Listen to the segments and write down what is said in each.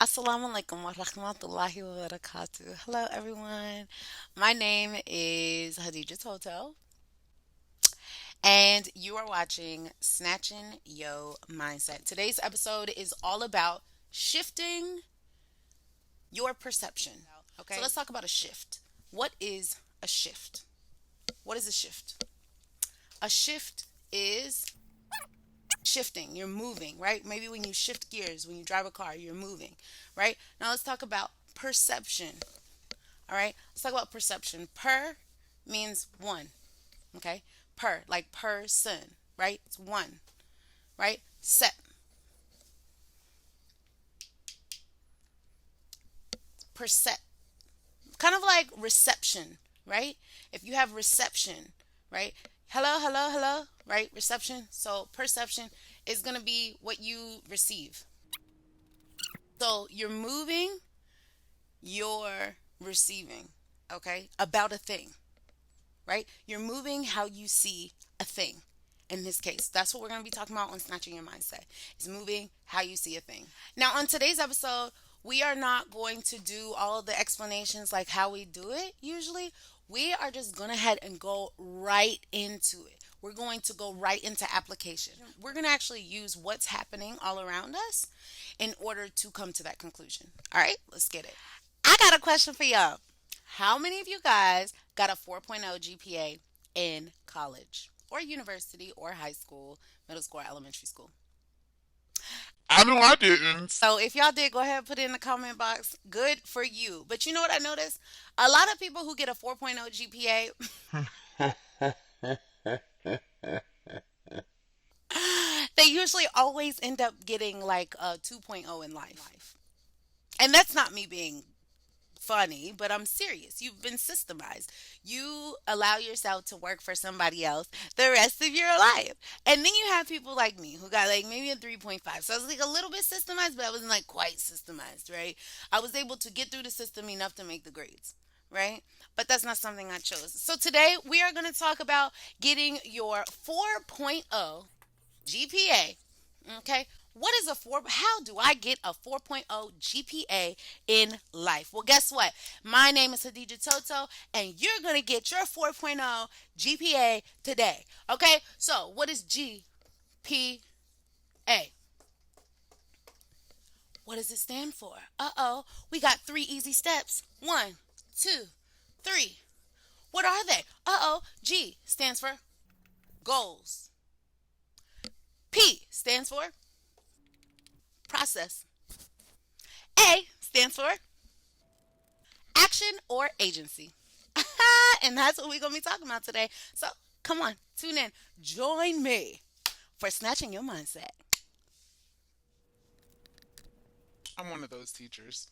Assalamu alaikum wa rahmatullahi wa barakatuh. Hello, everyone. My name is Hadija Toto, and you are watching Snatching Yo Mindset. Today's episode is all about shifting your perception. Okay, so let's talk about a shift. What is a shift? What is a shift? A shift is shifting. You're moving, right? Maybe when you shift gears, when you drive a car, you're moving, right? Now let's talk about perception. All right, let's talk about perception. Per means one, okay? Per, like person, right? It's one, right? Set, percep, kind of like reception, right? If you have reception, right? Hello, hello, hello, right? Reception. So perception is going to be what you receive. So you're moving, you're receiving, okay? About a thing, right? You're moving how you see a thing. In this case, that's what we're going to be talking about on Snatching Your Mindset. Is moving how you see a thing. Now, on today's episode, we are not going to do all of the explanations like how we do it usually. We are just going to head and go right into it. We're going to go right into application. We're going to actually use what's happening all around us in order to come to that conclusion. All right, let's get it. I got a question for y'all. How many of you guys got a 4.0 GPA in college or university or high school, middle school, or elementary school? I know I didn't. So if y'all did, go ahead and put it in the comment box. Good for you. But you know what I noticed? A lot of people who get a 4.0 GPA, they usually always end up getting like a 2.0 in life. And that's not me being funny, but I'm serious. You've been systemized. You allow yourself to work for somebody else the rest of your life. And then you have people like me who got like maybe a 3.5. So I was like a little bit systemized, but I wasn't like quite systemized, right? I was able to get through the system enough to make the grades, right? But that's not something I chose. So today we are going to talk about getting your 4.0 GPA. Okay. What is a 4? How do I get a 4.0 GPA in life? Well, guess what? My name is Hadija Toto, and you're going to get your 4.0 GPA today. Okay. So, what is GPA? What does it stand for? We got three easy steps. One, two, three. What are they? G stands for goals. P stands for process. A stands for action or agency. And that's what we're going to be talking about today. So come on, tune in. Join me for Snatching Your Mindset. I'm one of those teachers.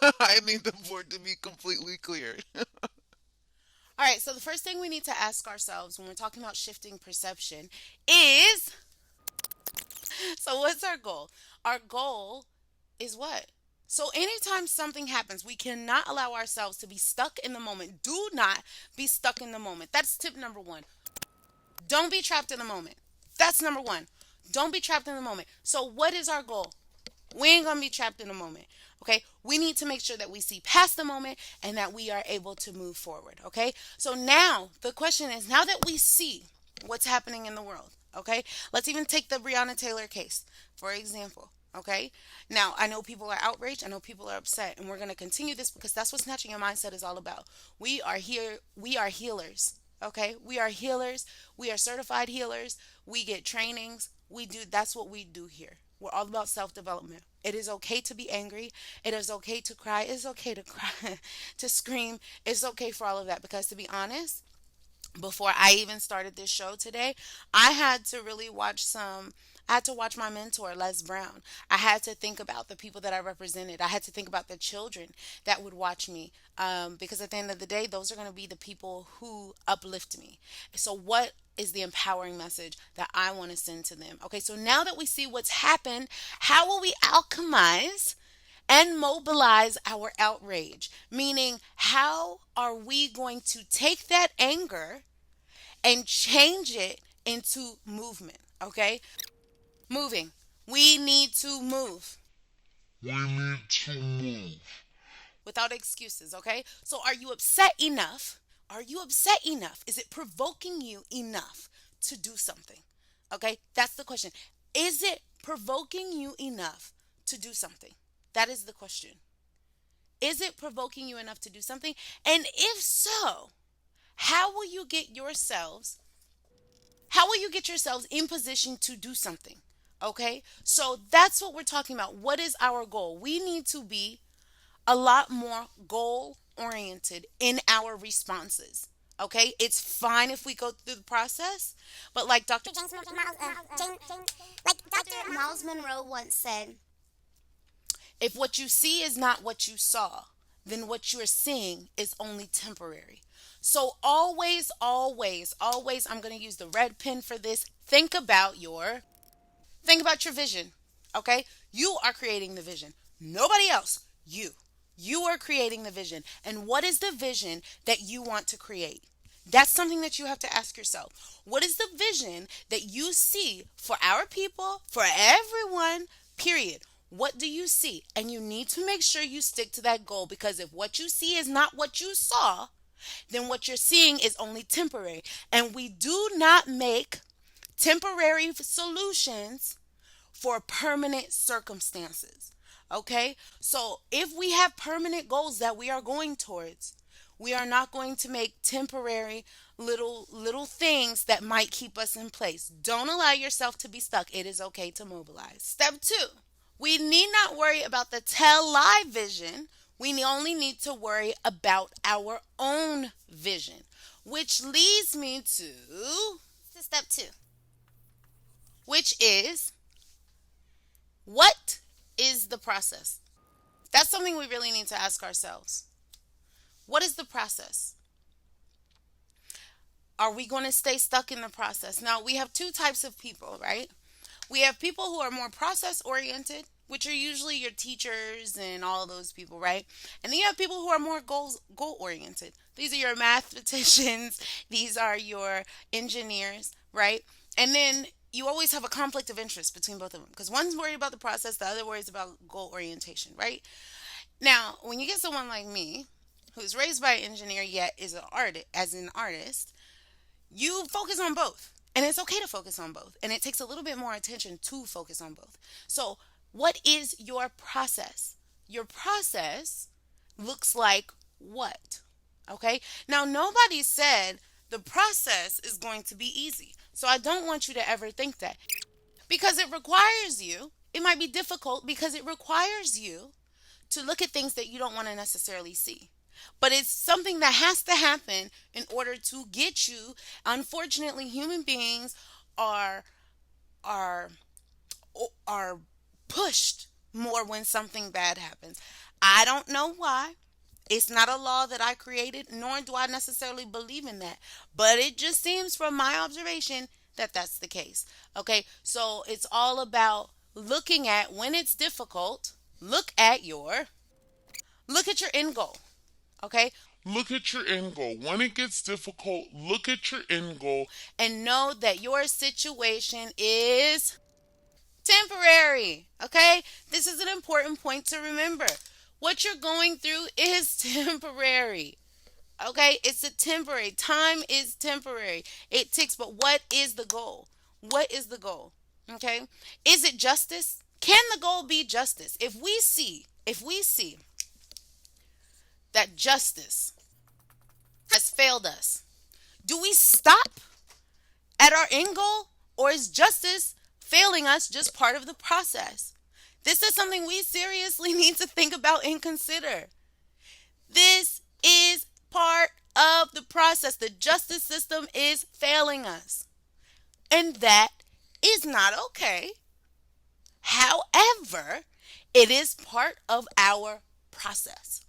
I need the board to be completely clear. All right, so the first thing we need to ask ourselves when we're talking about shifting perception is so, what's our goal? Our goal is what? So, anytime something happens, we cannot allow ourselves to be stuck in the moment. Do not be stuck in the moment. That's tip number one. Don't be trapped in the moment. That's number one. Don't be trapped in the moment. So, what is our goal? We ain't gonna be trapped in the moment. Okay, we need to make sure that we see past the moment and that we are able to move forward. Okay, so now the question is, now that we see what's happening in the world, okay, let's even take the Breonna Taylor case for example. Okay, now I know people are outraged, I know people are upset, and we're going to continue this because that's what Snatching Your Mindset is all about. We are here, we are healers. Okay, we are healers, we are certified healers, we get trainings, we do, that's what we do here. We're all about self development. It is okay to be angry. It is okay to cry. It's okay to cry, to scream. It's okay for all of that because, to be honest, before I even started this show today, I had to really watch some. I had to watch my mentor, Les Brown. I had to think about the people that I represented. I had to think about the children that would watch me. Because at the end of the day, those are going to be the people who uplift me. So, what is the empowering message that I want to send to them? Okay, so now that we see what's happened, how will we alchemize and mobilize our outrage? Meaning, how are we going to take that anger and change it into movement? Okay, moving. We need to move. We need to move. Without excuses, okay? So are you upset enough? Are you upset enough? Is it provoking you enough to do something? Okay? That's the question. Is it provoking you enough to do something? That is the question. Is it provoking you enough to do something? And if so, how will you get yourselves how will you get yourselves in position to do something? Okay? So that's what we're talking about. What is our goal? We need to be a lot more goal oriented in our responses. Okay? It's fine if we go through the process, but like Dr. Miles Monroe once said, if what you see is not what you saw, then what you're seeing is only temporary. So always, always, always, I'm going to use the red pen for this. Think about your vision. Okay? You are creating the vision. Nobody else. You. You are creating the vision. And what is the vision that you want to create? That's something that you have to ask yourself. What is the vision that you see for our people, for everyone, period? What do you see? And you need to make sure you stick to that goal, because if what you see is not what you saw, then what you're seeing is only temporary. And we do not make temporary solutions for permanent circumstances. Okay? So if we have permanent goals that we are going towards, we are not going to make temporary little things that might keep us in place. Don't allow yourself to be stuck. It is okay to mobilize. Step 2. We need not worry about the tell lie vision. We only need to worry about our own vision, which leads me to step 2, which is, what is the process? That's something we really need to ask ourselves. What is the process? Are we going to stay stuck in the process? Now, we have two types of people, right? We have people who are more process oriented, which are usually your teachers and all of those people, right? And then you have people who are more goal oriented. These are your mathematicians, these are your engineers, right? And then you always have a conflict of interest between both of them, because one's worried about the process, the other worries about goal orientation, right? Now, when you get someone like me, who's raised by an engineer yet is an artist, as an artist, you focus on both. And it's okay to focus on both. And it takes a little bit more attention to focus on both. So, what is your process? Your process looks like what? Okay? Now, nobody said the process is going to be easy. So, I don't want you to ever think that. Because it requires you, it might be difficult because it requires you to look at things that you don't want to necessarily see. But it's something that has to happen in order to get you. Unfortunately, human beings are are are pushed more when something bad happens. I don't know why. It's not a law that I created, nor do I necessarily believe in that. But it just seems from my observation that that's the case. Okay? So it's all about looking at when it's difficult, look at your end goal. Okay? look at your end goal. When it gets difficult, look at your end goal. And know that your situation is temporary. Okay? This is an important point to remember. What you're going through is temporary. Okay? It's a temporary. Time is temporary. It ticks, but what is the goal? What is the goal? Okay? Is it justice? Can the goal be justice? If we see that justice has failed us, do we stop at our end goal, or is justice failing us just part of the process? This is something we seriously need to think about and consider. This is part of the process. The justice system is failing us, and that is not okay. However, it is part of our process.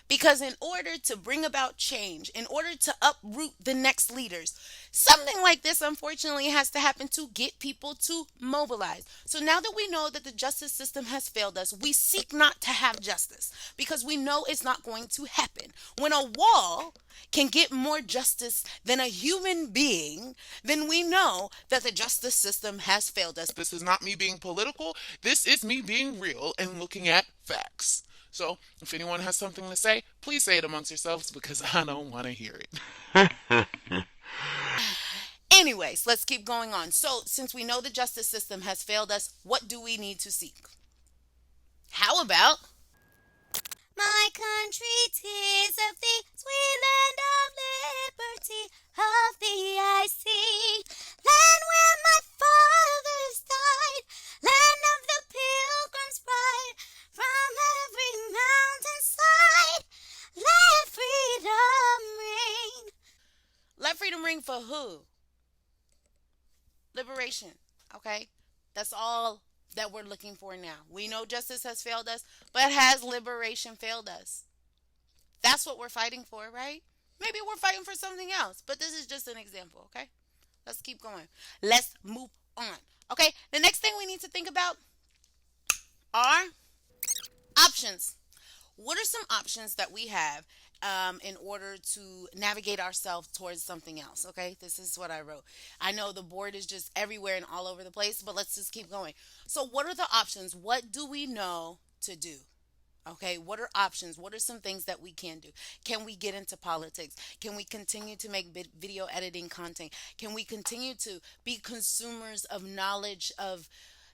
Because in order to bring about change, in order to uproot the next leaders, something like this unfortunately has to happen to get people to mobilize. So now that we know that the justice system has failed us, we seek not to have justice because we know it's not going to happen. When a wall can get more justice than a human being, then we know that the justice system has failed us. This is not me being political. This is me being real and looking at facts. So, if anyone has something to say, please say it amongst yourselves because I don't want to hear it. Anyways, let's keep going on. So, since we know the justice system has failed us, what do we need to seek? How about my country, 'tis of thee, sweet land of liberty, of thee I seek. Land where my fathers died, land of the pilgrim's pride, from every mountainside, let freedom ring. Let freedom ring for who? Liberation. Okay? That's all that we're looking for now. We know justice has failed us, but has liberation failed us? That's what we're fighting for, right? Maybe we're fighting for something else, but this is just an example, okay? Let's keep going. Let's move on. Okay, the next thing we need to think about are options. What are some options that we have in order to navigate ourselves towards something else? Okay, this is what I wrote. I know the board is just everywhere and all over the place, but let's just keep going. So, what are the options? What do we know to do? Okay, what are options? What are some things that we can do? Can we get into politics? Can we continue to make video editing content? Can we continue to be consumers of knowledge, of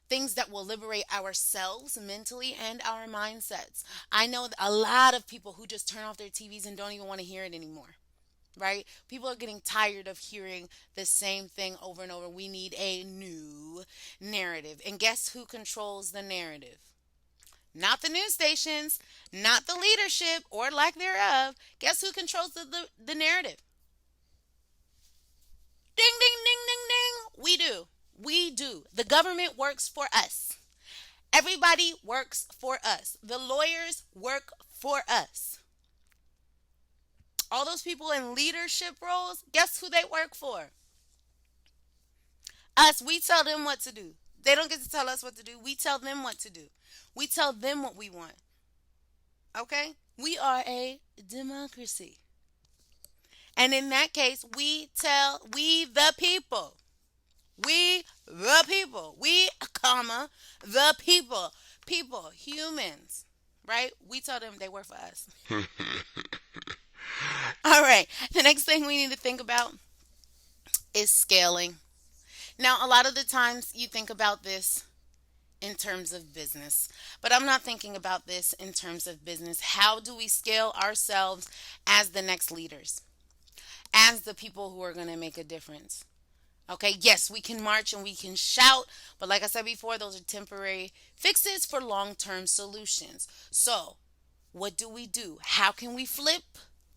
things that will liberate ourselves mentally and our mindsets? I know a lot of people who just turn off their TVs and don't even want to hear it anymore, right? People are getting tired of hearing the same thing over and over. We need a new narrative. And guess who controls the narrative? Not the news stations, not the leadership or lack thereof. Guess who controls the narrative? Ding, ding, ding, ding, ding. We do. We do. The government works for us. Everybody works for us. The lawyers work for us. All those people in leadership roles, guess who they work for? Us. We tell them what to do. They don't get to tell us what to do. We tell them what to do. We tell them what we want. Okay? We are a democracy. And in that case, we the people. We the people. We, comma, the people. People, humans. Right? We tell them they work for us. All right. The next thing we need to think about is scaling. Now, a lot of the times you think about this in terms of business, but I'm not thinking about this in terms of business. How do we scale ourselves as the next leaders, as the people who are going to make a difference? Okay, yes, we can march and we can shout, but like I said before, those are temporary fixes for long term solutions. So, what do we do? How can we flip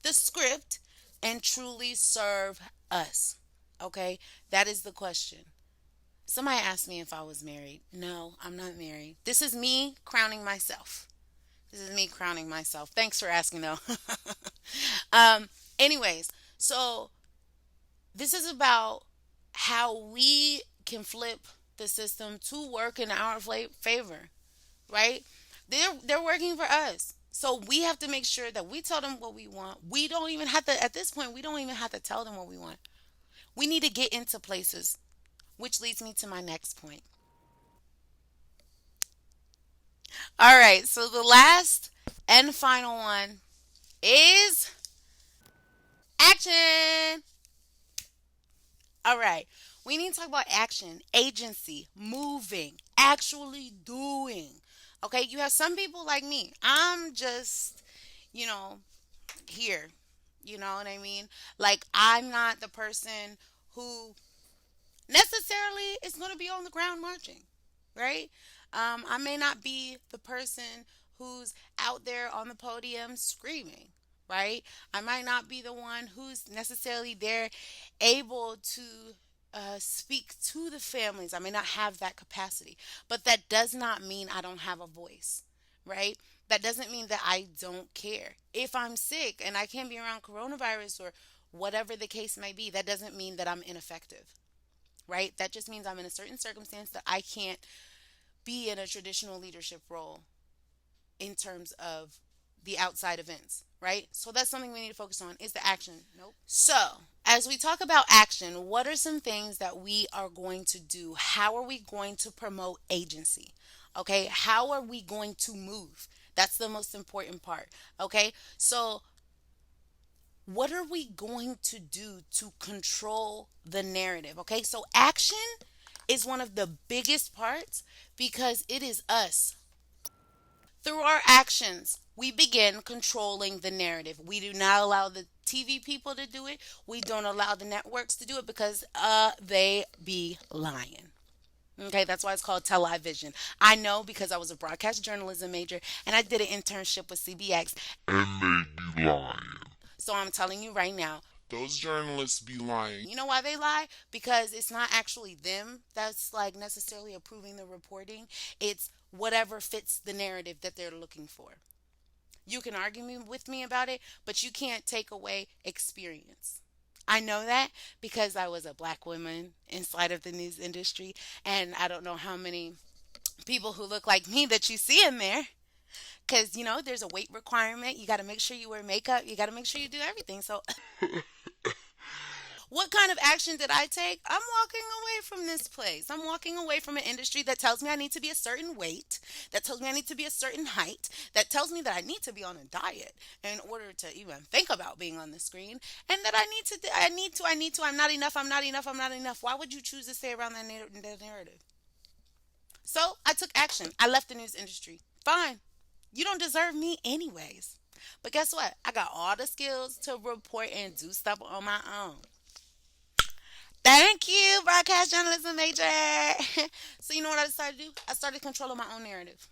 the script and truly serve us? Okay, that is the question. Somebody asked me if I was married. No, I'm not married. This is me crowning myself. This is me crowning myself. Thanks for asking, though. um, anyways, so this is about how we can flip the system to work in our favor, right? They're working for us. So we have to make sure that we tell them what we want. We don't even have to, at this point, we don't even have to tell them what we want. We need to get into places, which leads me to my next point. All right, so the last and final one is action. All right, we need to talk about action, agency, moving, actually doing. Okay, you have some people like me. I'm just, you know, here. You know what I mean? Like, I'm not the person who necessarily is going to be on the ground marching, right? I may not be the person who's out there on the podium screaming, right? I might not be the one who's necessarily there able to speak to the families. I may not have that capacity, but that does not mean I don't have a voice, right? That doesn't mean that I don't care. If I'm sick and I can't be around coronavirus or whatever the case may be, that doesn't mean that I'm ineffective, right? That just means I'm in a certain circumstance that I can't be in a traditional leadership role in terms of the outside events, right? So that's something we need to focus on is the action. Nope. So, as we talk about action, what are some things that we are going to do? How are we going to promote agency? Okay? How are we going to move? That's the most important part. Okay? So, what are we going to do to control the narrative? Okay? So, action is one of the biggest parts because it is us. Through our actions, we begin controlling the narrative. We do not allow the TV people to do it. We don't allow the networks to do it because they be lying. Okay, that's why it's called television. I know because I was a broadcast journalism major and I did an internship with CBX. And they be lying. So I'm telling you right now, Those journalists be lying. you know why they lie? Because it's not actually them that's like necessarily approving the reporting. It's whatever fits the narrative that they're looking for. You can argue with me about it, but you can't take away experience. I know that because I was a black woman inside of the news industry, and I don't know how many people who look like me that you see in there. Because, there's a weight requirement. You got to make sure you wear makeup. You got to make sure you do everything. So, what kind of action did I take? I'm walking away from this place. I'm walking away from an industry that tells me I need to be a certain weight, that tells me I need to be a certain height, that tells me that I need to be on a diet in order to even think about being on the screen, and that I'm not enough, I'm not enough, I'm not enough. Why would you choose to stay around that narrative? So I took action. I left the news industry. Fine. You don't deserve me anyways. But guess what? I got all the skills to report and do stuff on my own. Thank you, broadcast journalism major. So you know what I started to do? I started controlling my own narrative.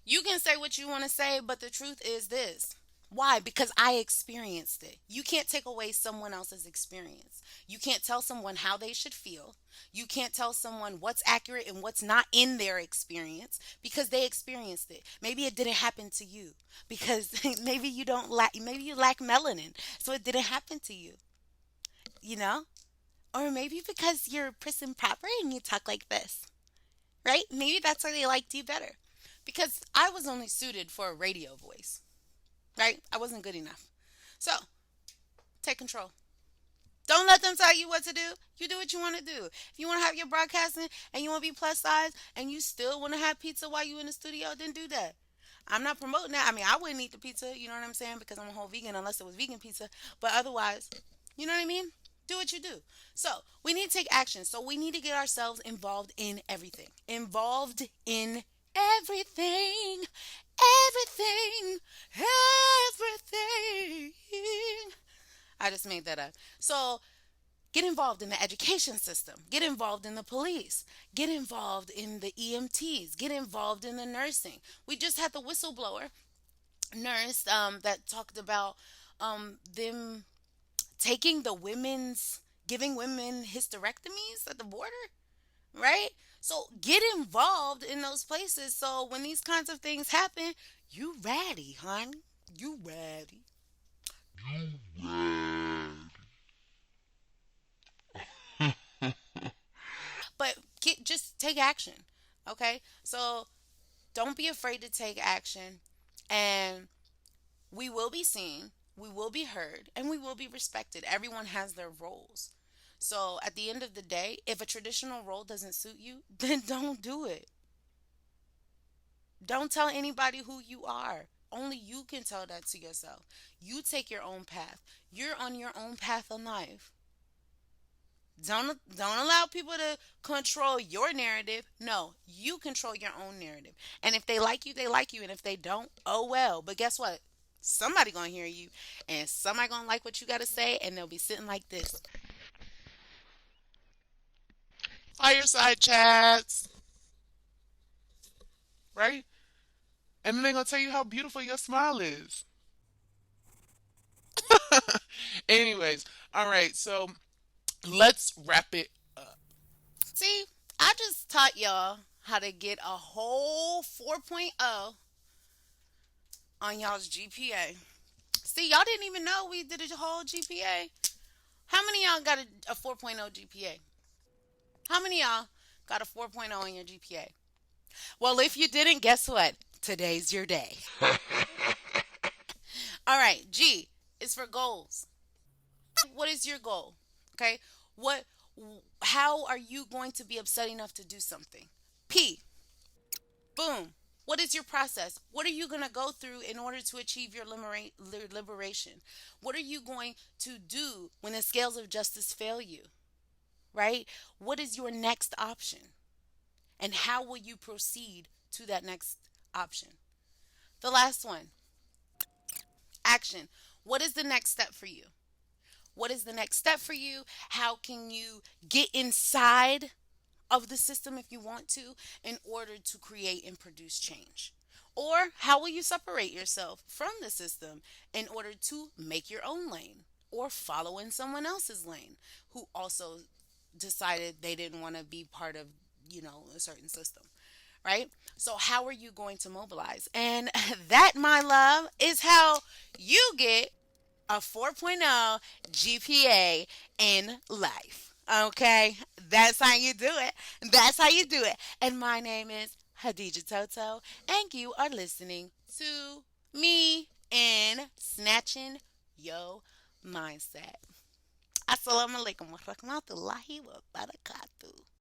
You can say what you want to say, but the truth is this. Why? Because I experienced it. You can't take away someone else's experience. You can't tell someone how they should feel. You can't tell someone what's accurate and what's not in their experience because they experienced it. Maybe it didn't happen to you because maybe you lack melanin, so it didn't happen to you, you know? Or maybe because you're prim and proper and you talk like this, right? Maybe that's why they liked you better. Because I was only suited for a radio voice, right? I wasn't good enough. So, take control. Don't let them tell you what to do. You do what you want to do. If you want to have your broadcasting and you want to be plus size and you still want to have pizza while you in the studio, then do that. I'm not promoting that. I mean, I wouldn't eat the pizza, you know what I'm saying? Because I'm a whole vegan unless it was vegan pizza. But otherwise, you know what I mean? Do what you do. So, we need to take action. So, we need to get ourselves involved in everything. Involved in everything. Everything. Everything. I just made that up. So, get involved in the education system. Get involved in the police. Get involved in the EMTs. Get involved in the nursing. We just had the whistleblower nurse that talked about them taking giving women hysterectomies at the border, right? So get involved in those places so when these kinds of things happen, you ready, honey. You ready. But just take action. Okay? So don't be afraid to take action and we will be seen, we will be heard, and we will be respected. Everyone has their roles. So at the end of the day, if a traditional role doesn't suit you, then don't do it. Don't tell anybody who you are. Only you can tell that to yourself. You take your own path. You're on your own path in life. Don't allow people to control your narrative. No, you control your own narrative. And if they like you, they like you. And if they don't, oh well. But guess what? Somebody gonna hear you, and somebody gonna like what you gotta say, and they'll be sitting like this. Fireside chats, right? And then they're gonna tell you how beautiful your smile is. Anyways, all right, so let's wrap it up. See, I just taught y'all how to get a whole 4.0 on y'all's GPA. See, y'all didn't even know we did a whole GPA. How many of y'all got a 4.0 GPA? How many of y'all got a 4.0 in your GPA? Well, if you didn't, guess what? Today's your day. All right, G is for goals. What is your goal? Okay? What how are you going to be upset enough to do something? P, boom. What is your process? What are you going to go through in order to achieve your liberation? What are you going to do when the scales of justice fail you? Right? What is your next option? And how will you proceed to that next option? The last one, action. What is the next step for you? What is the next step for you? How can you get inside of the system if you want to in order to create and produce change? Or how will you separate yourself from the system in order to make your own lane or follow in someone else's lane who also decided they didn't want to be part of, a certain system? Right? So, how are you going to mobilize? And that, my love, is how you get a 4.0 GPA in life. Okay? That's how you do it. That's how you do it. And my name is Hadija Toto, and you are listening to me in Snatching Yo Mindset. Assalamu alaikum wa rahmatullahi wa barakatuh.